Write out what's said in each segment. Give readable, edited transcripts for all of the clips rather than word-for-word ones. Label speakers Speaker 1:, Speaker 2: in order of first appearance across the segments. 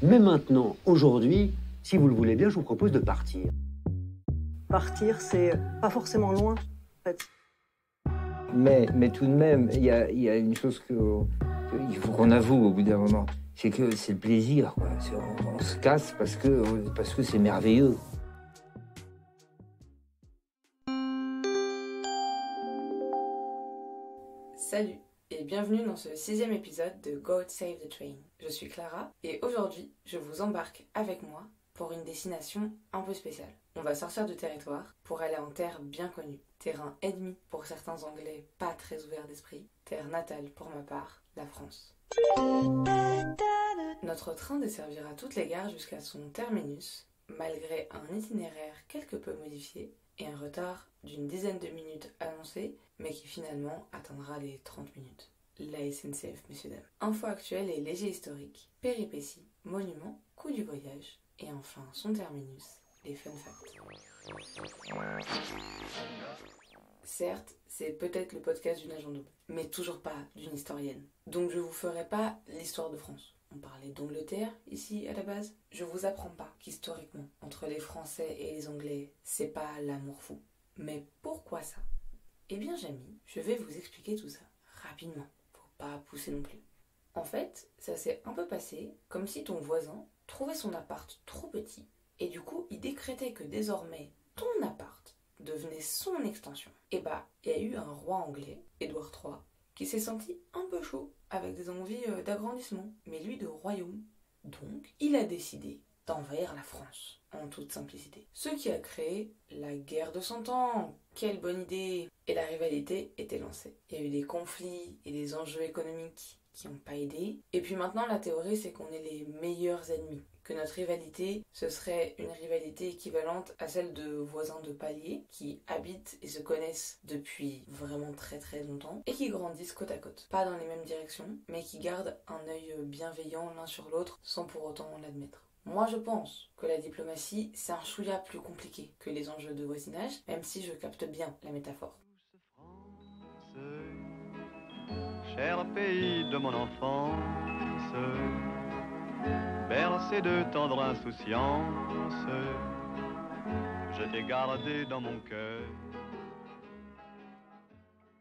Speaker 1: Mais maintenant, aujourd'hui, si vous le voulez bien, je vous propose de partir.
Speaker 2: Partir, c'est pas forcément loin, en fait.
Speaker 3: Mais tout de même, il y a une chose il faut qu'on avoue au bout d'un moment, c'est que c'est le plaisir, quoi. On se casse parce que c'est merveilleux.
Speaker 4: Salut et bienvenue dans ce 6e épisode de Go Save the Train. Je suis Clara et aujourd'hui je vous embarque avec moi pour une destination un peu spéciale. On va sortir du territoire pour aller en terre bien connue. Terrain ennemi pour certains Anglais pas très ouverts d'esprit. Terre natale pour ma part, la France. Notre train desservira toutes les gares jusqu'à son terminus, malgré un itinéraire quelque peu modifié et un retard d'une dizaine de minutes annoncé, mais qui finalement atteindra les 30 minutes. La SNCF, messieurs dames. Info actuelle et léger historique, péripéties, monuments, coût du voyage, et enfin son terminus, les fun facts. Certes, c'est peut-être le podcast d'une agent double, mais toujours pas d'une historienne. Donc je vous ferai pas l'histoire de France. On parlait d'Angleterre ici à la base. Je vous apprends pas qu'historiquement, entre les Français et les Anglais, c'est pas l'amour fou. Mais pourquoi ça? Eh bien Jamy, je vais vous expliquer tout ça rapidement. Faut pas pousser non plus. En fait, ça s'est un peu passé comme si ton voisin trouvait son appart trop petit et du coup il décrétait que désormais ton appart devenait son extension. Et bah, il y a eu un roi anglais, Édouard III, qui s'est senti un peu chaud avec des envies d'agrandissement, mais lui de royaume. Donc, il a décidé d'envahir la France, en toute simplicité. Ce qui a créé la guerre de 100 ans. Quelle bonne idée! Et la rivalité était lancée. Il y a eu des conflits et des enjeux économiques qui n'ont pas aidé. Et puis maintenant, la théorie, c'est qu'on est les meilleurs ennemis. Que notre rivalité, ce serait une rivalité équivalente à celle de voisins de palier qui habitent et se connaissent depuis vraiment très très longtemps et qui grandissent côte à côte. Pas dans les mêmes directions, mais qui gardent un œil bienveillant l'un sur l'autre sans pour autant l'admettre. Moi je pense que la diplomatie, c'est un chouïa plus compliqué que les enjeux de voisinage, même si je capte bien la métaphore.
Speaker 5: Cher pays de mon enfance, bercé de tendre insouciance, je t'ai gardé dans mon cœur.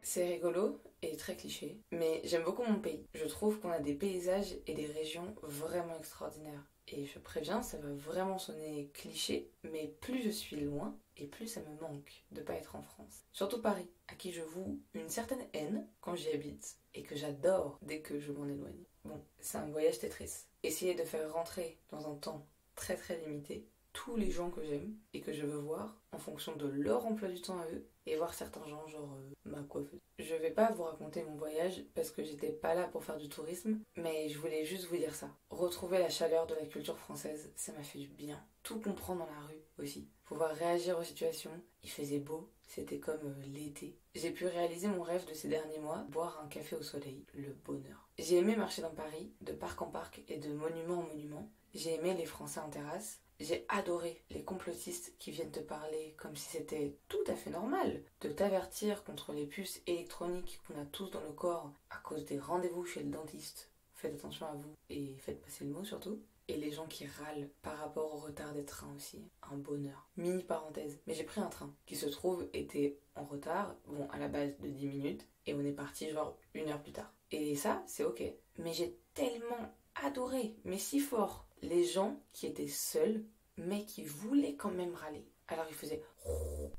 Speaker 4: C'est rigolo et très cliché, mais j'aime beaucoup mon pays. Je trouve qu'on a des paysages et des régions vraiment extraordinaires. Et je préviens, ça va vraiment sonner cliché, mais plus je suis loin, et plus ça me manque de pas être en France. Surtout Paris, à qui je voue une certaine haine quand j'y habite, et que j'adore dès que je m'en éloigne. Bon, c'est un voyage Tetris. Essayer de faire rentrer dans un temps très très limité tous les gens que j'aime et que je veux voir en fonction de leur emploi du temps à eux et voir certains gens genre ma coiffeuse. Je vais pas vous raconter mon voyage parce que j'étais pas là pour faire du tourisme, mais je voulais juste vous dire ça. Retrouver la chaleur de la culture française, ça m'a fait du bien. Tout comprendre dans la rue aussi. Pouvoir réagir aux situations, il faisait beau, c'était comme l'été. J'ai pu réaliser mon rêve de ces derniers mois, boire un café au soleil, le bonheur. J'ai aimé marcher dans Paris, de parc en parc et de monument en monument. J'ai aimé les Français en terrasse. J'ai adoré les complotistes qui viennent te parler comme si c'était tout à fait normal de t'avertir contre les puces électroniques qu'on a tous dans le corps à cause des rendez-vous chez le dentiste. Faites attention à vous et faites passer le mot surtout. Et les gens qui râlent par rapport au retard des trains aussi. Un bonheur. Mini parenthèse. Mais j'ai pris un train qui se trouve était en retard, bon à la base de 10 minutes, et on est parti genre 1 heure plus tard. Et ça, c'est ok. Mais j'ai tellement adoré, mais si fort, les gens qui étaient seuls, mais qui voulaient quand même râler. Alors ils faisaient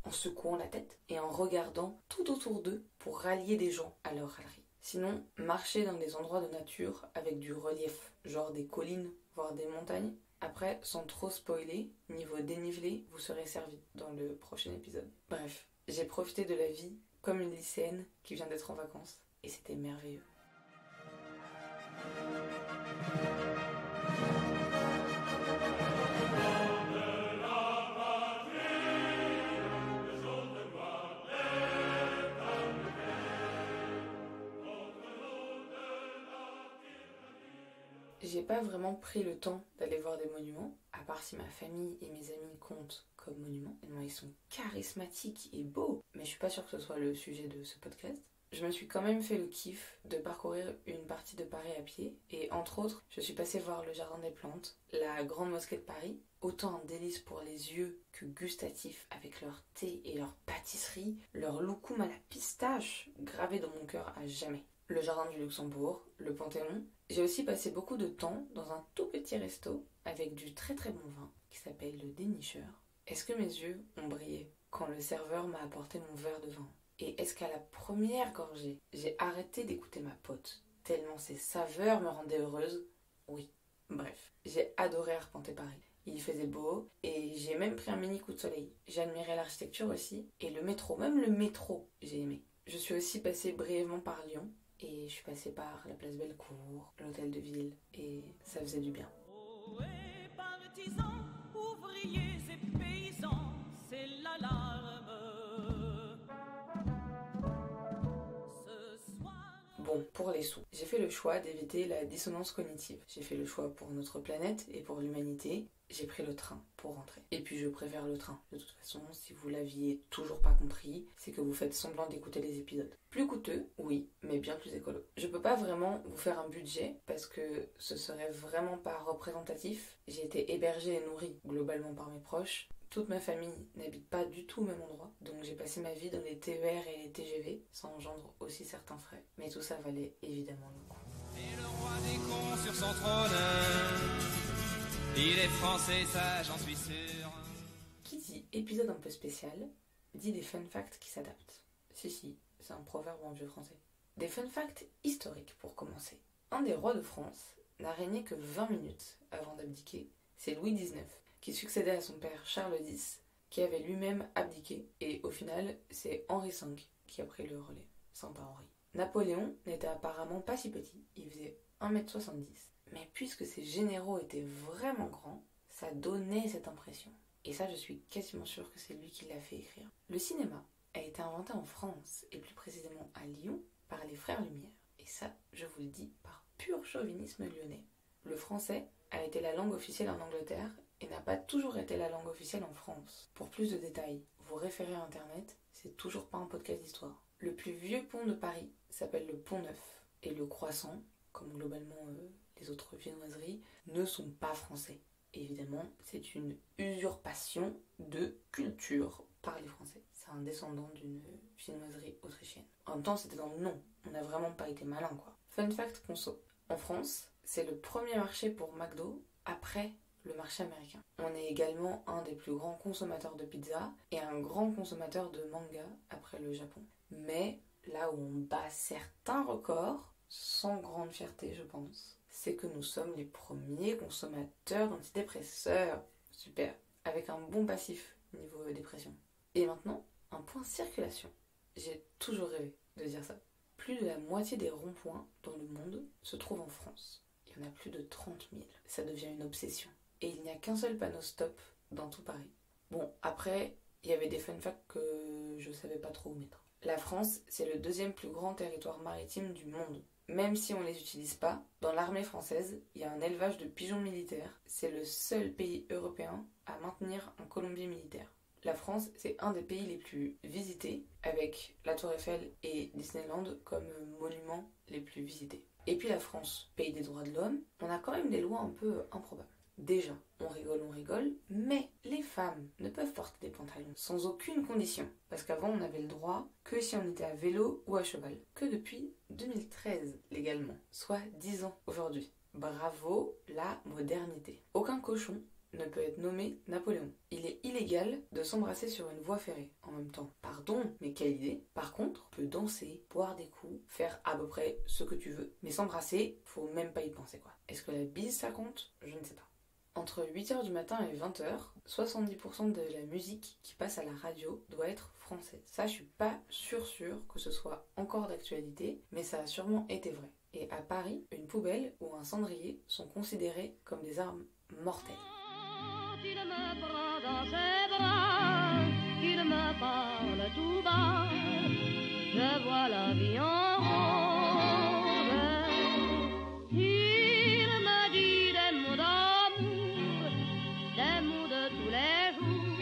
Speaker 4: en secouant la tête et en regardant tout autour d'eux pour rallier des gens à leur râlerie. Sinon, marcher dans des endroits de nature avec du relief, genre des collines, voire des montagnes. Après, sans trop spoiler, niveau dénivelé, vous serez servi dans le prochain épisode. Bref, j'ai profité de la vie comme une lycéenne qui vient d'être en vacances et c'était merveilleux. J'ai pas vraiment pris le temps d'aller voir des monuments, à part si ma famille et mes amis comptent comme monuments. Tellement ils sont charismatiques et beaux, mais je suis pas sûre que ce soit le sujet de ce podcast. je me suis quand même fait le kiff de parcourir une partie de Paris à pied. Et entre autres, je suis passée voir le Jardin des Plantes, la Grande Mosquée de Paris. Autant un délice pour les yeux que gustatif avec leur thé et leur pâtisserie, leur loukoum à la pistache gravé dans mon cœur à jamais. Le Jardin du Luxembourg, le Panthéon. J'ai aussi passé beaucoup de temps dans un tout petit resto avec du très très bon vin qui s'appelle le Dénicheur. Est-ce que mes yeux ont brillé quand le serveur m'a apporté mon verre de vin? Et est-ce qu'à la première gorgée, j'ai arrêté d'écouter ma pote, tellement ses saveurs me rendaient heureuse? Oui, bref, j'ai adoré arpenter Paris. Il faisait beau et j'ai même pris un mini coup de soleil. J'ai admiré l'architecture aussi et le métro, même le métro, j'ai aimé. Je suis aussi passée brièvement par Lyon et je suis passée par la place Bellecour, l'hôtel de ville et ça faisait du bien.
Speaker 6: Partisans, ouvriers et paysans, c'est l'alarme. Ce soir...
Speaker 4: Bon, pour les sous, j'ai fait le choix d'éviter la dissonance cognitive. J'ai fait le choix pour notre planète et pour l'humanité. J'ai pris le train pour rentrer. Et puis je préfère le train. De toute façon, si vous l'aviez toujours pas compris, c'est que vous faites semblant d'écouter les épisodes. Plus coûteux, oui, mais bien plus écolo. Je peux pas vraiment vous faire un budget parce que ce serait vraiment pas représentatif. J'ai été hébergée et nourrie globalement par mes proches. Toute ma famille n'habite pas du tout au même endroit, donc j'ai passé ma vie dans les TER et les TGV, ça engendre aussi certains frais. Mais tout ça valait évidemment le coup.
Speaker 6: Et le roi des cons sur son trône, il est français, ça j'en suis sûr.
Speaker 4: Qui dit épisode un peu spécial, dit des fun facts qui s'adaptent. Si, c'est un proverbe en vieux français. Des fun facts historiques pour commencer. Un des rois de France n'a régné que 20 minutes avant d'abdiquer, c'est Louis XIX, qui succédait à son père Charles X, qui avait lui-même abdiqué, et au final, c'est Henri V qui a pris le relais. Sympa Henri. Napoléon n'était apparemment pas si petit, il faisait 1m70. Mais puisque ses généraux étaient vraiment grands, ça donnait cette impression. Et ça, je suis quasiment sûre que c'est lui qui l'a fait écrire. Le cinéma a été inventé en France, et plus précisément à Lyon, par les frères Lumière. Et ça, je vous le dis, par pur chauvinisme lyonnais. Le français a été la langue officielle en Angleterre, et n'a pas toujours été la langue officielle en France. Pour plus de détails, vous référez à Internet, c'est toujours pas un podcast d'histoire. Le plus vieux pont de Paris s'appelle le Pont Neuf, et le Croissant, comme globalement les autres viennoiseries, ne sont pas français. Évidemment, c'est une usurpation de culture par les Français. C'est un descendant d'une viennoiserie autrichienne. En même temps, c'était dans le nom. On n'a vraiment pas été malin, quoi. Fun fact conso. En France, c'est le premier marché pour McDo après le marché américain. On est également un des plus grands consommateurs de pizza et un grand consommateur de manga après le Japon. Mais là où on bat certains records, sans grande fierté je pense, c'est que nous sommes les premiers consommateurs d'antidépresseurs. Super. Avec un bon passif niveau dépression. Et maintenant, un point circulation. J'ai toujours rêvé de dire ça. Plus de la moitié des ronds-points dans le monde se trouvent en France. Il y en a plus de 30 000. Ça devient une obsession. Et il n'y a qu'un seul panneau stop dans tout Paris. Bon, après, il y avait des fun facts que je savais pas trop où mettre. La France, c'est le deuxième plus grand territoire maritime du monde. Même si on les utilise pas, dans l'armée française, il y a un élevage de pigeons militaires. C'est le seul pays européen à maintenir un colombier militaire. La France, c'est un des pays les plus visités, avec la Tour Eiffel et Disneyland comme monuments les plus visités. Et puis la France, pays des droits de l'homme, on a quand même des lois un peu improbables. Déjà, on rigole, mais les femmes ne peuvent porter des pantalons sans aucune condition. Parce qu'avant, on n'avait le droit que si on était à vélo ou à cheval. Que depuis 2013, légalement. Soit 10 ans aujourd'hui. Bravo, la modernité. Aucun cochon ne peut être nommé Napoléon. Il est illégal de s'embrasser sur une voie ferrée en même temps. Pardon, mais quelle idée. Par contre, on peut danser, boire des coups, faire à peu près ce que tu veux. Mais s'embrasser, faut même pas y penser quoi. Est-ce que la bise ça compte? Je ne sais pas. Entre 8h du matin et 20h, 70% de la musique qui passe à la radio doit être française. Ça, je suis pas sûre que ce soit encore d'actualité, mais ça a sûrement été vrai. Et à Paris, une poubelle ou un cendrier sont considérés comme des armes mortelles.
Speaker 7: Il me prend dans ses bras, il me parle tout bas, je vois la vie en rose. Il me dit des mots d'amour, des mots de tous les jours,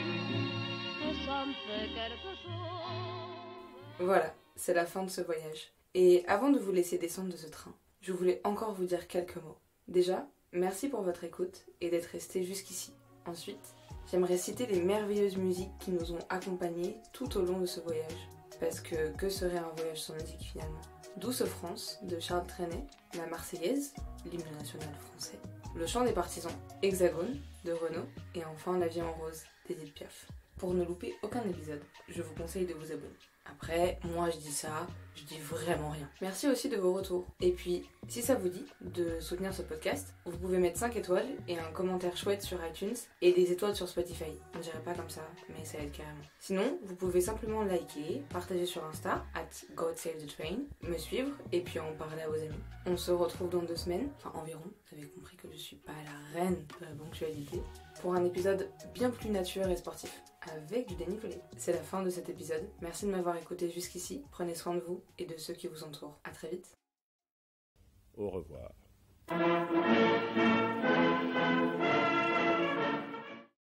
Speaker 7: que ça me fait quelque chose.
Speaker 4: Voilà, c'est la fin de ce voyage. Et avant de vous laisser descendre de ce train, je voulais encore vous dire quelques mots. Déjà, merci pour votre écoute et d'être resté jusqu'ici. Ensuite, j'aimerais citer les merveilleuses musiques qui nous ont accompagnés tout au long de ce voyage. Parce que serait un voyage sans musique finalement? Douce France de Charles Trenet, La Marseillaise, l'hymne national français, Le chant des partisans, Hexagone de Renaud et enfin La vie en rose d'Edith Piaf. Pour ne louper aucun épisode, je vous conseille de vous abonner. Après, moi je dis ça, je dis vraiment rien. Merci aussi de vos retours. Et puis, si ça vous dit de soutenir ce podcast, vous pouvez mettre 5 étoiles et un commentaire chouette sur iTunes et des étoiles sur Spotify. On dirait pas comme ça, mais ça aide carrément. Sinon, vous pouvez simplement liker, partager sur Insta, @GodSaveTheTrain, me suivre et puis en parler à vos amis. On se retrouve dans 2 semaines, enfin environ. Vous avez compris que je suis pas la reine de la ponctualité, pour un épisode bien plus nature et sportif, avec du Danny Collet. C'est la fin de cet épisode. Merci de m'avoir écouté jusqu'ici. Prenez soin de vous et de ceux qui vous entourent. À très vite.
Speaker 8: Au revoir.